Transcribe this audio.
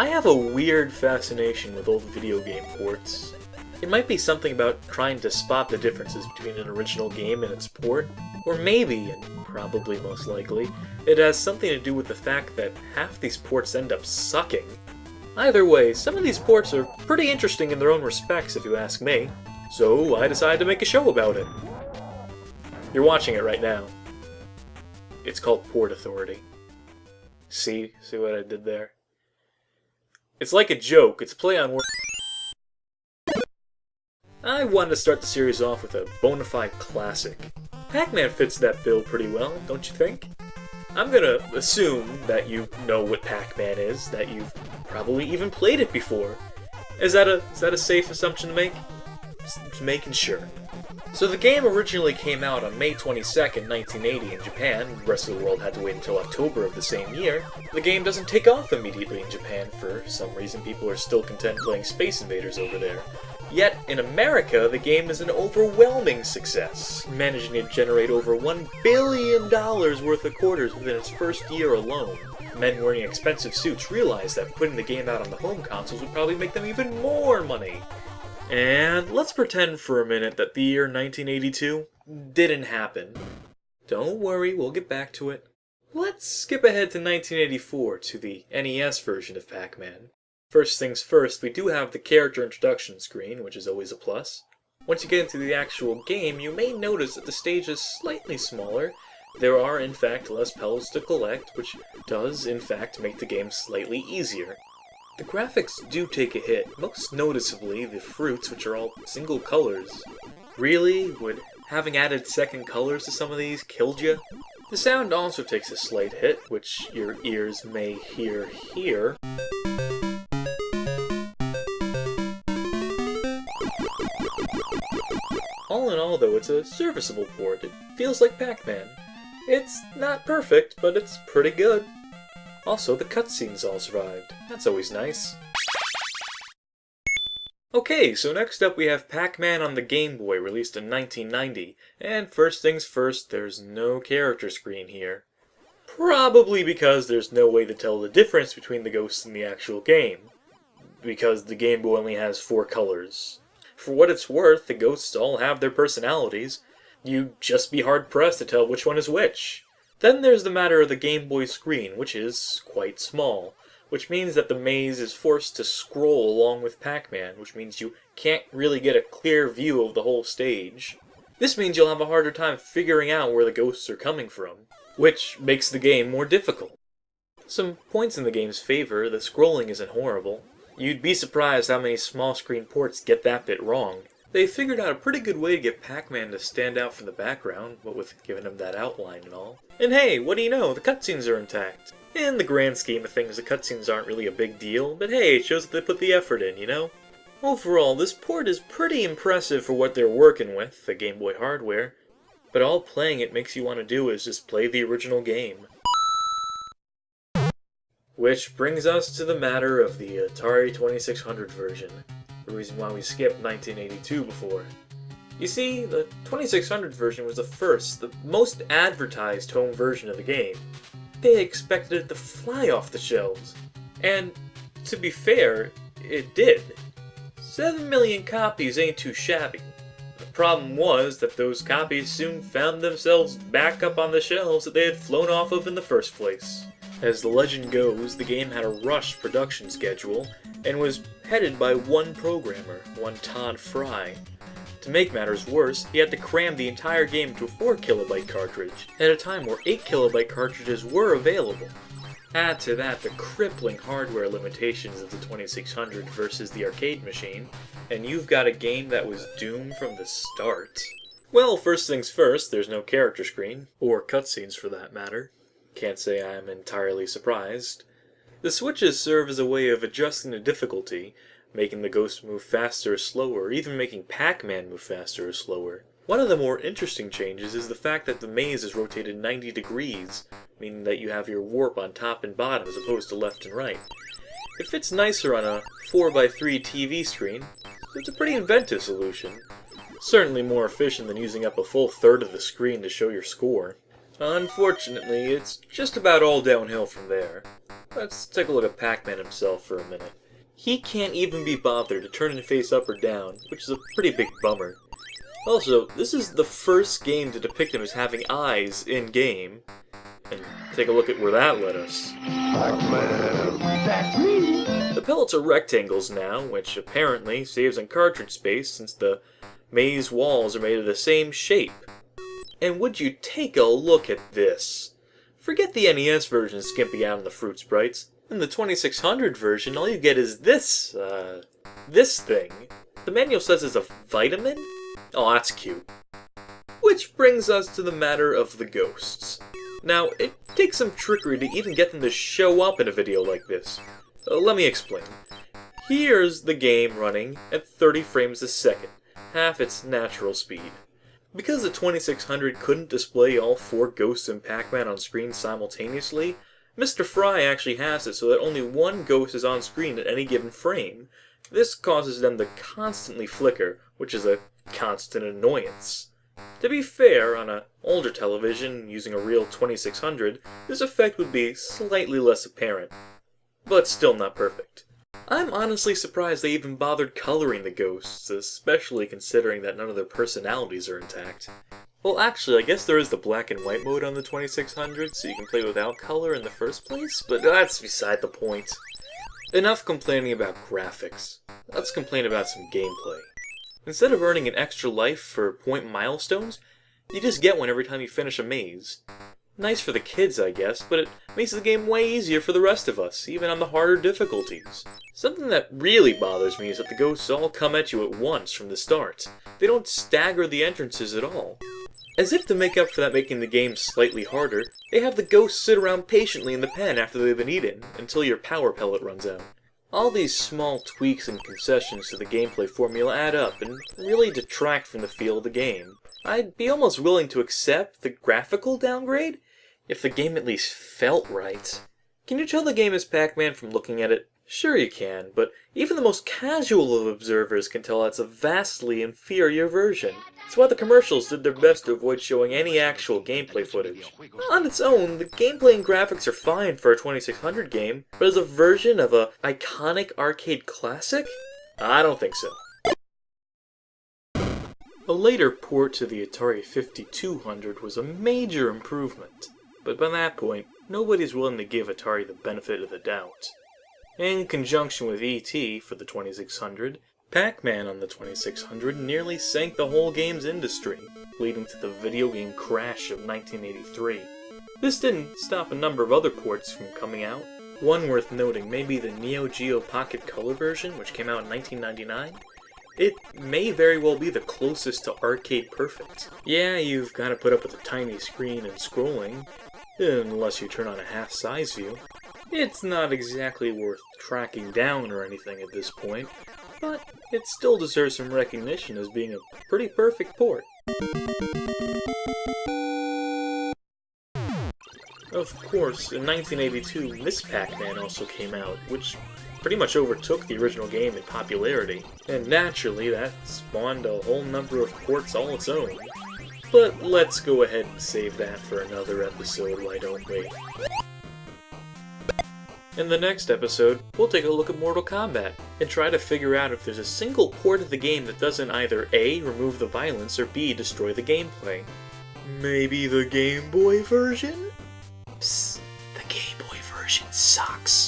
I have a weird fascination with old video game ports. It might be something about trying to spot the differences between an original game and its port, or maybe, and probably most likely, it has something to do with the fact that half these ports end up sucking. Either way, some of these ports are pretty interesting in their own respects if you ask me, so I decided to make a show about it. You're watching it right now. It's called Port Authority. See what I did there? It's like a joke, it's a play on words. I wanted to start the series off with a bona fide classic. Pac-Man fits that bill pretty well, don't you think? I'm gonna assume that you know what Pac-Man is, that you've probably even played it before. Is that a safe assumption to make? Just making sure. So the game originally came out on May 22nd, 1980 in Japan. The rest of the world had to wait until October of the same year. The game doesn't take off immediately in Japan. For some reason, people are still content playing Space Invaders over there. Yet, in America, the game is an overwhelming success, managing to generate over $1 billion worth of quarters within its first year alone. Men wearing expensive suits realized that putting the game out on the home consoles would probably make them even more money. And let's pretend for a minute that the year 1982 didn't happen. Don't worry, we'll get back to it. Let's skip ahead to 1984 to the NES version of Pac-Man. First things first, we do have the character introduction screen, which is always a plus. Once you get into the actual game, you may notice that the stage is slightly smaller. There are, in fact, less pebbles to collect, which does, in fact, make the game slightly easier. The graphics do take a hit, most noticeably the fruits, which are all single colors. Really? Would having added second colors to some of these killed you? The sound also takes a slight hit, which your ears may hear here. All in all, though, it's a serviceable port. It feels like Pac-Man. It's not perfect, but it's pretty good. Also, the cutscenes all survived. That's always nice. Okay, so next up we have Pac-Man on the Game Boy, released in 1990. And first things first, there's no character screen here. Probably because there's no way to tell the difference between the ghosts in the actual game. Because the Game Boy only has 4 colors. For what it's worth, the ghosts all have their personalities. You'd just be hard-pressed to tell which one is which. Then there's the matter of the Game Boy screen, which is quite small, which means that the maze is forced to scroll along with Pac-Man, which means you can't really get a clear view of the whole stage. This means you'll have a harder time figuring out where the ghosts are coming from, which makes the game more difficult. Some points in the game's favor, the scrolling isn't horrible. You'd be surprised how many small-screen ports get that bit wrong. They figured out a pretty good way to get Pac-Man to stand out from the background, what with giving him that outline and all. And hey, what do you know, the cutscenes are intact. In the grand scheme of things, the cutscenes aren't really a big deal, but hey, it shows that they put the effort in, you know? Overall, this port is pretty impressive for what they're working with, the Game Boy hardware, but all playing it makes you want to do is just play the original game. Which brings us to the matter of the Atari 2600 version, the reason why we skipped 1982 before. You see, the 2600 version was the most advertised home version of the game. They expected it to fly off the shelves. And, to be fair, it did. 7 million copies ain't too shabby. The problem was that those copies soon found themselves back up on the shelves that they had flown off of in the first place. As the legend goes, the game had a rushed production schedule, and was headed by one programmer, one Todd Fry. To make matters worse, he had to cram the entire game into a 4KB cartridge, at a time where 8KB cartridges were available. Add to that the crippling hardware limitations of the 2600 versus the arcade machine, and you've got a game that was doomed from the start. Well, first things first, there's no character screen, or cutscenes for that matter. Can't say I'm entirely surprised. The switches serve as a way of adjusting the difficulty, making the ghosts move faster or slower, or even making Pac-Man move faster or slower. One of the more interesting changes is the fact that the maze is rotated 90 degrees, meaning that you have your warp on top and bottom as opposed to left and right. It fits nicer on a 4x3 TV screen, but it's a pretty inventive solution. Certainly more efficient than using up a full third of the screen to show your score. Unfortunately, it's just about all downhill from there. Let's take a look at Pac-Man himself for a minute. He can't even be bothered to turn his face up or down, which is a pretty big bummer. Also, this is the first game to depict him as having eyes in-game. And take a look at where that led us. Pac-Man, that's me! The pellets are rectangles now, which apparently saves on cartridge space since the maze walls are made of the same shape. And would you take a look at this? Forget the NES version skimping out on the fruit sprites. In the 2600 version, all you get is this thing. The manual says it's a vitamin? Oh, that's cute. Which brings us to the matter of the ghosts. Now, it takes some trickery to even get them to show up in a video like this. Let me explain. Here's the game running at 30 frames a second, half its natural speed. Because the 2600 couldn't display all 4 ghosts in Pac-Man on screen simultaneously, Mr. Fry actually has it so that only 1 ghost is on screen at any given frame. This causes them to constantly flicker, which is a constant annoyance. To be fair, on an older television using a real 2600, this effect would be slightly less apparent, but still not perfect. I'm honestly surprised they even bothered coloring the ghosts, especially considering that none of their personalities are intact. Well, actually, I guess there is the black and white mode on the 2600, so you can play without color in the first place, but that's beside the point. Enough complaining about graphics. Let's complain about some gameplay. Instead of earning an extra life for point milestones, you just get one every time you finish a maze. Nice for the kids, I guess, but it makes the game way easier for the rest of us, even on the harder difficulties. Something that really bothers me is that the ghosts all come at you at once from the start. They don't stagger the entrances at all. As if to make up for that making the game slightly harder, they have the ghosts sit around patiently in the pen after they've been eaten, until your power pellet runs out. All these small tweaks and concessions to the gameplay formula add up and really detract from the feel of the game. I'd be almost willing to accept the graphical downgrade if the game at least felt right. Can you tell the game is Pac-Man from looking at it? Sure you can, but even the most casual of observers can tell that's a vastly inferior version. That's why the commercials did their best to avoid showing any actual gameplay footage. On its own, the gameplay and graphics are fine for a 2600 game, but as a version of a iconic arcade classic? I don't think so. A later port to the Atari 5200 was a major improvement, but by that point, nobody's willing to give Atari the benefit of the doubt. In conjunction with E.T. for the 2600, Pac-Man on the 2600 nearly sank the whole game's industry, leading to the video game crash of 1983. This didn't stop a number of other ports from coming out. One worth noting may be the Neo Geo Pocket Color version, which came out in 1999. It may very well be the closest to arcade perfect. Yeah, you've got to put up with a tiny screen and scrolling, unless you turn on a half-size view. It's not exactly worth tracking down or anything at this point, but it still deserves some recognition as being a pretty perfect port. Of course, in 1982, Miss Pac-Man also came out, which pretty much overtook the original game in popularity, and naturally that spawned a whole number of ports all its own. But let's go ahead and save that for another episode, why don't we? In the next episode, we'll take a look at Mortal Kombat, and try to figure out if there's a single port of the game that doesn't either A, remove the violence, or B, destroy the gameplay. Maybe the Game Boy version? Psst, the Game Boy version sucks.